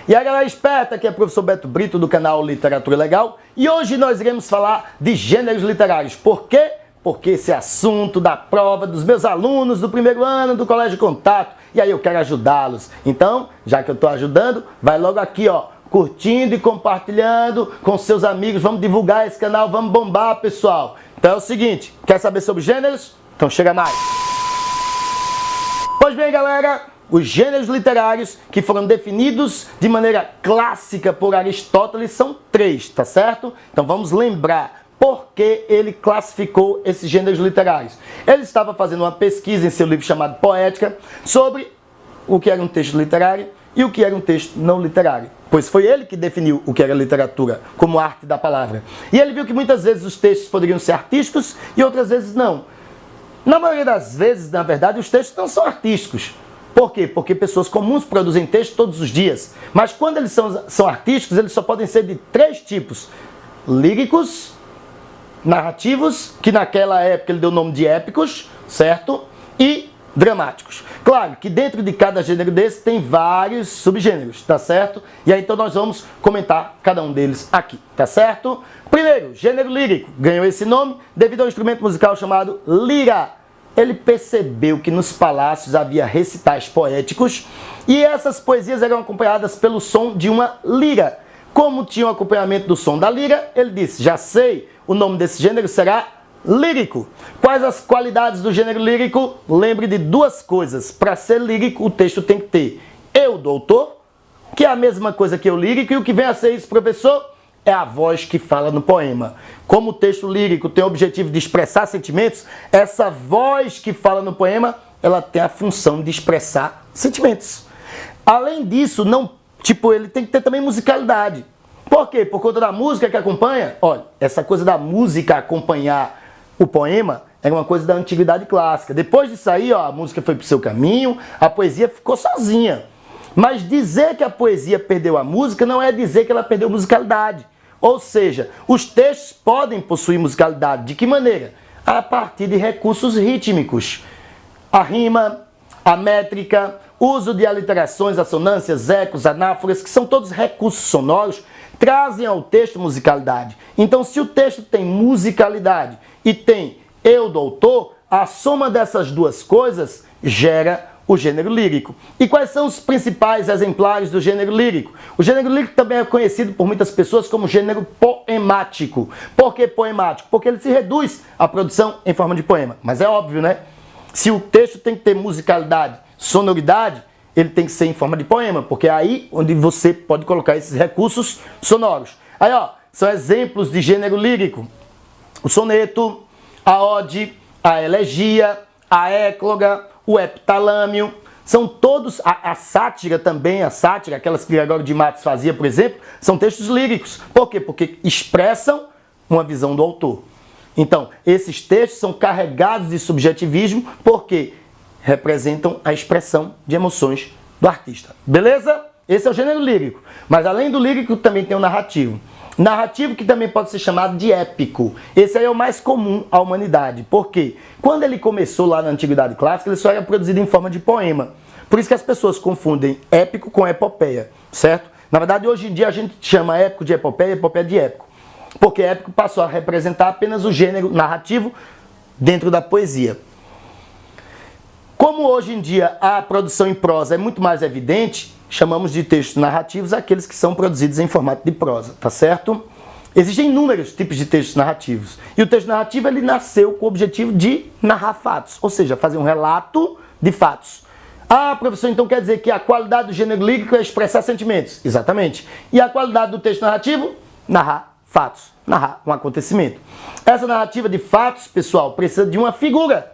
E a galera esperta, que é o professor Beto Brito do canal Literatura Legal, e hoje nós iremos falar de gêneros literários. Por quê? Porque esse é assunto da prova dos meus alunos do primeiro ano do Colégio Contato, e aí eu quero ajudá-los. Então, já que eu estou ajudando, vai logo aqui, ó, curtindo e compartilhando com seus amigos. Vamos divulgar esse canal, vamos bombar, pessoal. Então é o seguinte, quer saber sobre gêneros? Então chega mais. Pois bem, galera, os gêneros literários que foram definidos de maneira clássica por Aristóteles são 3, tá certo? Então vamos lembrar por que ele classificou esses gêneros literários. Ele estava fazendo uma pesquisa em seu livro chamado Poética sobre o que era um texto literário e o que era um texto não literário. Pois foi ele que definiu o que era literatura como arte da palavra. E ele viu que muitas vezes os textos poderiam ser artísticos e outras vezes não. Na maioria das vezes, na verdade, os textos não são artísticos. Por quê? Porque pessoas comuns produzem textos todos os dias. Mas quando eles são artísticos, eles só podem ser de 3 tipos. Líricos, narrativos, que naquela época ele deu o nome de épicos, certo? E dramáticos. Claro que dentro de cada gênero desse tem vários subgêneros, tá certo? E aí então nós vamos comentar cada um deles aqui, tá certo? Primeiro, gênero lírico. Ganhou esse nome devido ao instrumento musical chamado lira. Ele percebeu que nos palácios havia recitais poéticos e essas poesias eram acompanhadas pelo som de uma lira. Como tinha o acompanhamento do som da lira, ele disse, já sei, o nome desse gênero será lírico. Quais as qualidades do gênero lírico? Lembre de 2 coisas. Para ser lírico, o texto tem que ter eu do autor, que é a mesma coisa que o lírico, e o que vem a ser isso, professor? É a voz que fala no poema. Como o texto lírico tem o objetivo de expressar sentimentos, essa voz que fala no poema, ela tem a função de expressar sentimentos. Além disso, ele tem que ter também musicalidade. Por quê? Por conta da música que acompanha. Olha, essa coisa da música acompanhar o poema era uma coisa da antiguidade clássica. Depois disso aí, ó, a música foi para o seu caminho, a poesia ficou sozinha. Mas dizer que a poesia perdeu a música não é dizer que ela perdeu musicalidade. Ou seja, os textos podem possuir musicalidade. De que maneira? A partir de recursos rítmicos. A rima, a métrica, uso de aliterações, assonâncias, ecos, anáforas, que são todos recursos sonoros, trazem ao texto musicalidade. Então, se o texto tem musicalidade e tem eu do autor, a soma dessas 2 coisas gera o gênero lírico. E quais são os principais exemplares do gênero lírico? O gênero lírico também é conhecido por muitas pessoas como gênero poemático. Por que poemático? Porque ele se reduz à produção em forma de poema. Mas é óbvio, né? Se o texto tem que ter musicalidade, sonoridade, ele tem que ser em forma de poema, porque é aí onde você pode colocar esses recursos sonoros. Aí, ó, são exemplos de gênero lírico. O soneto, a ode, a elegia, a écloga, o epitalâmio, são todos, a sátira também, aquelas que Gregório de Matos fazia, por exemplo, são textos líricos. Por quê? Porque expressam uma visão do autor. Então, esses textos são carregados de subjetivismo, porque representam a expressão de emoções do artista. Beleza? Esse é o gênero lírico. Mas além do lírico, também tem o narrativo. Narrativo que também pode ser chamado de épico. Esse aí é o mais comum à humanidade. Por quê? Quando ele começou lá na Antiguidade Clássica, ele só era produzido em forma de poema. Por isso que as pessoas confundem épico com epopeia, certo? Na verdade, hoje em dia a gente chama épico de epopeia e epopeia de épico. Porque épico passou a representar apenas o gênero narrativo dentro da poesia. Como hoje em dia a produção em prosa é muito mais evidente, chamamos de textos narrativos aqueles que são produzidos em formato de prosa, tá certo? Existem inúmeros tipos de textos narrativos. E o texto narrativo ele nasceu com o objetivo de narrar fatos, ou seja, fazer um relato de fatos. Ah, professor, então quer dizer que a qualidade do gênero lírico é expressar sentimentos. Exatamente. E a qualidade do texto narrativo? Narrar fatos, narrar um acontecimento. Essa narrativa de fatos, pessoal, precisa de uma figura.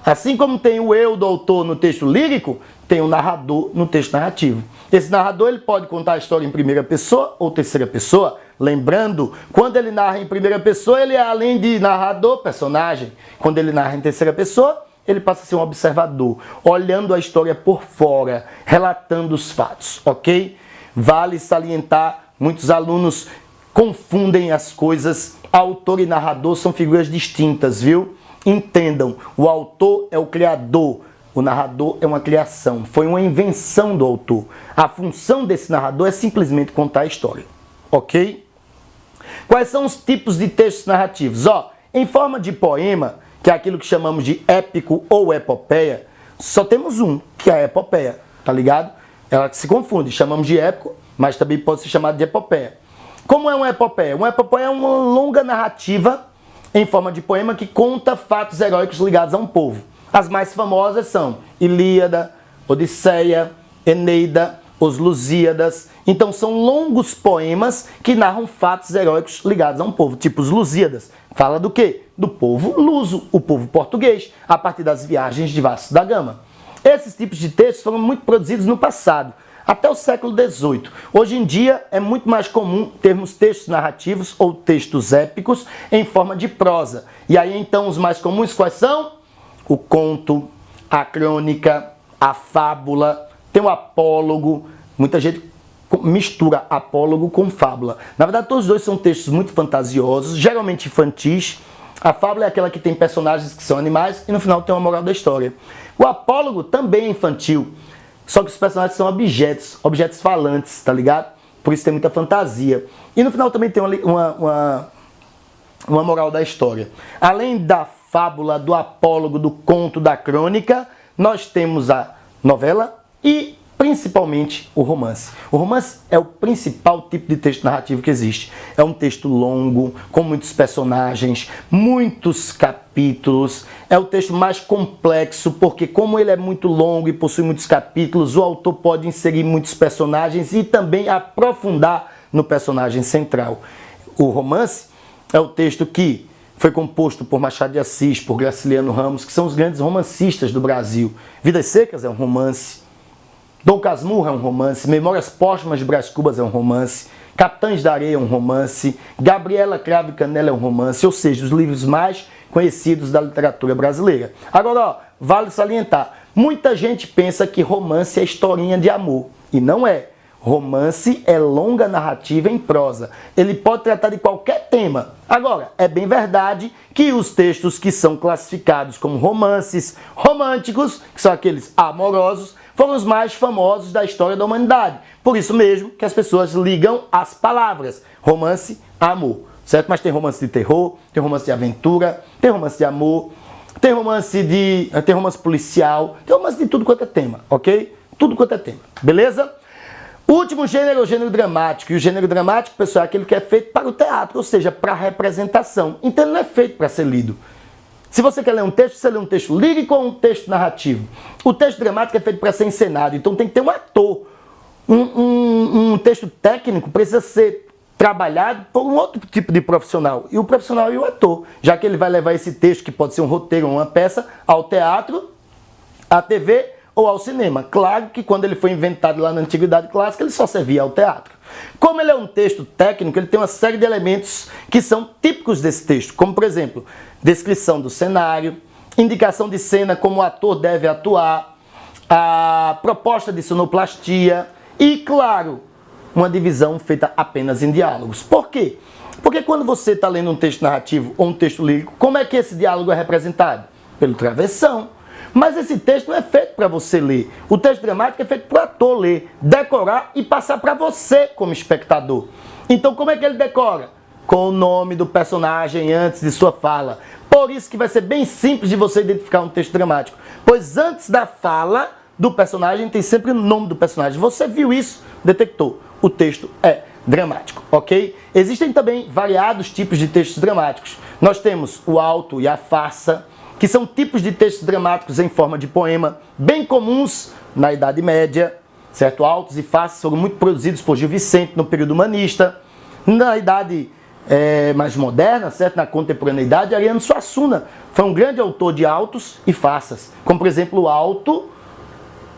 Assim como tem o eu do autor no texto lírico, tem o narrador no texto narrativo. Esse narrador ele pode contar a história em primeira pessoa ou terceira pessoa. Lembrando, quando ele narra em primeira pessoa, ele é além de narrador, personagem. Quando ele narra em terceira pessoa, ele passa a ser um observador, olhando a história por fora, relatando os fatos, ok? Vale salientar, muitos alunos confundem as coisas. Autor e narrador são figuras distintas, viu? Entendam, o autor é o criador, O narrador é uma criação, foi uma invenção do autor. A função desse narrador é simplesmente contar a história, ok? Quais são os tipos de textos narrativos? Em forma de poema, que é aquilo que chamamos de épico ou epopeia, só temos um, que é a epopeia, tá ligado? Ela se confunde, chamamos de épico, mas também pode ser chamado de epopeia. Como é uma epopeia? Uma epopeia é uma longa narrativa em forma de poema que conta fatos heróicos ligados a um povo. As mais famosas são Ilíada, Odisseia, Eneida, Os Lusíadas. Então são longos poemas que narram fatos heróicos ligados a um povo, tipo os Lusíadas. Fala do quê? Do povo luso, o povo português, a partir das viagens de Vasco da Gama. Esses tipos de textos foram muito produzidos no passado, até o século XVIII. Hoje em dia é muito mais comum termos textos narrativos ou textos épicos em forma de prosa. E aí então os mais comuns quais são? O conto, a crônica, a fábula, tem o apólogo. Muita gente mistura apólogo com fábula. Na verdade, todos os dois são textos muito fantasiosos, geralmente infantis. A fábula é aquela que tem personagens que são animais e no final tem uma moral da história. O apólogo também é infantil, só que os personagens são objetos falantes, tá ligado? Por isso tem muita fantasia. E no final também tem uma moral da história. Além da fábula, do apólogo, do conto, da crônica, nós temos a novela e principalmente o romance. O romance é o principal tipo de texto narrativo que existe. É um texto longo, com muitos personagens, muitos capítulos. É o texto mais complexo, porque como ele é muito longo e possui muitos capítulos, o autor pode inserir muitos personagens e também aprofundar no personagem central. O romance é o texto que foi composto por Machado de Assis, por Graciliano Ramos, que são os grandes romancistas do Brasil. Vidas Secas é um romance. Dom Casmurro é um romance. Memórias Póstumas de Brás Cubas é um romance. Capitães da Areia é um romance. Gabriela Cravo e Canela é um romance. Ou seja, os livros mais conhecidos da literatura brasileira. Agora, vale salientar. Muita gente pensa que romance é historinha de amor. E não é. Romance é longa narrativa em prosa. Ele pode tratar de qualquer tema. Agora, é bem verdade que os textos que são classificados como romances românticos, que são aqueles amorosos, foram os mais famosos da história da humanidade. Por isso mesmo que as pessoas ligam as palavras romance a amor, certo? Mas tem romance de terror, tem romance de aventura, tem romance de amor, tem romance policial, tem romance de tudo quanto é tema, ok? Tudo quanto é tema, beleza? O último gênero é o gênero dramático. E o gênero dramático, pessoal, é aquele que é feito para o teatro, ou seja, para a representação. Então ele não é feito para ser lido. Se você quer ler um texto, você lê um texto lírico ou um texto narrativo. O texto dramático é feito para ser encenado, então tem que ter um ator. Um texto técnico precisa ser trabalhado por um outro tipo de profissional. E o profissional é o ator, já que ele vai levar esse texto, que pode ser um roteiro ou uma peça, ao teatro, à TV ou ao cinema. Claro que quando ele foi inventado lá na Antiguidade Clássica, ele só servia ao teatro. Como ele é um texto técnico, ele tem uma série de elementos que são típicos desse texto, como, por exemplo, descrição do cenário, indicação de cena, como o ator deve atuar, a proposta de sonoplastia e, claro, uma divisão feita apenas em diálogos. Por quê? Porque quando você está lendo um texto narrativo ou um texto lírico, como é que esse diálogo é representado? Pelo travessão. Mas esse texto não é feito para você ler. O texto dramático é feito para o ator ler, decorar e passar para você como espectador. Então como é que ele decora? Com o nome do personagem antes de sua fala. Por isso que vai ser bem simples de você identificar um texto dramático. Pois antes da fala do personagem tem sempre o nome do personagem. Você viu isso, detectou. O texto é dramático, ok? Existem também variados tipos de textos dramáticos. Nós temos o auto e a farsa, que são tipos de textos dramáticos em forma de poema, bem comuns na Idade Média, certo? Autos e farsas foram muito produzidos por Gil Vicente no período humanista. Na Idade mais moderna, certo? Na contemporaneidade, Ariano Suassuna foi um grande autor de autos e farsas, como por exemplo o Auto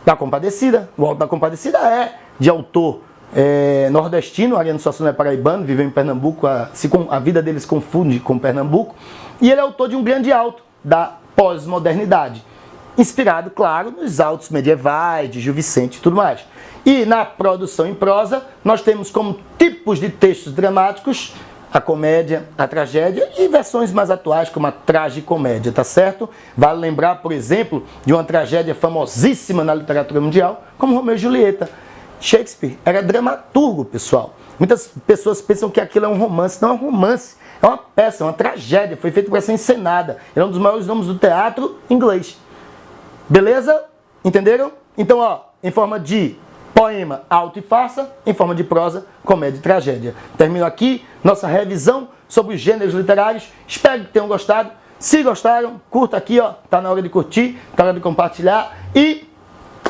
da Compadecida. O Auto da Compadecida é de autor nordestino. Ariano Suassuna é paraibano, viveu em Pernambuco, a vida dele se confunde com Pernambuco, e ele é autor de um grande auto da pós-modernidade, inspirado, claro, nos autos medievais, de Gil Vicente e tudo mais. E na produção em prosa, nós temos como tipos de textos dramáticos a comédia, a tragédia e versões mais atuais como a tragicomédia, tá certo? Vale lembrar, por exemplo, de uma tragédia famosíssima na literatura mundial, como Romeu e Julieta. Shakespeare era dramaturgo, pessoal. Muitas pessoas pensam que aquilo é um romance. Não é um romance, é uma peça, é uma tragédia. Foi feita para ser encenada. Ele é um dos maiores nomes do teatro inglês. Beleza? Entenderam? Então, ó, em forma de poema, auto e farsa, em forma de prosa, comédia e tragédia. Termino aqui nossa revisão sobre os gêneros literários. Espero que tenham gostado. Se gostaram, curta aqui, ó. Tá na hora de curtir, tá na hora de compartilhar e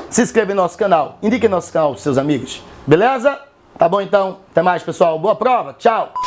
se inscreva no nosso canal. Indique nosso canal aos seus amigos. Beleza? Tá bom então? Até mais, pessoal. Boa prova. Tchau.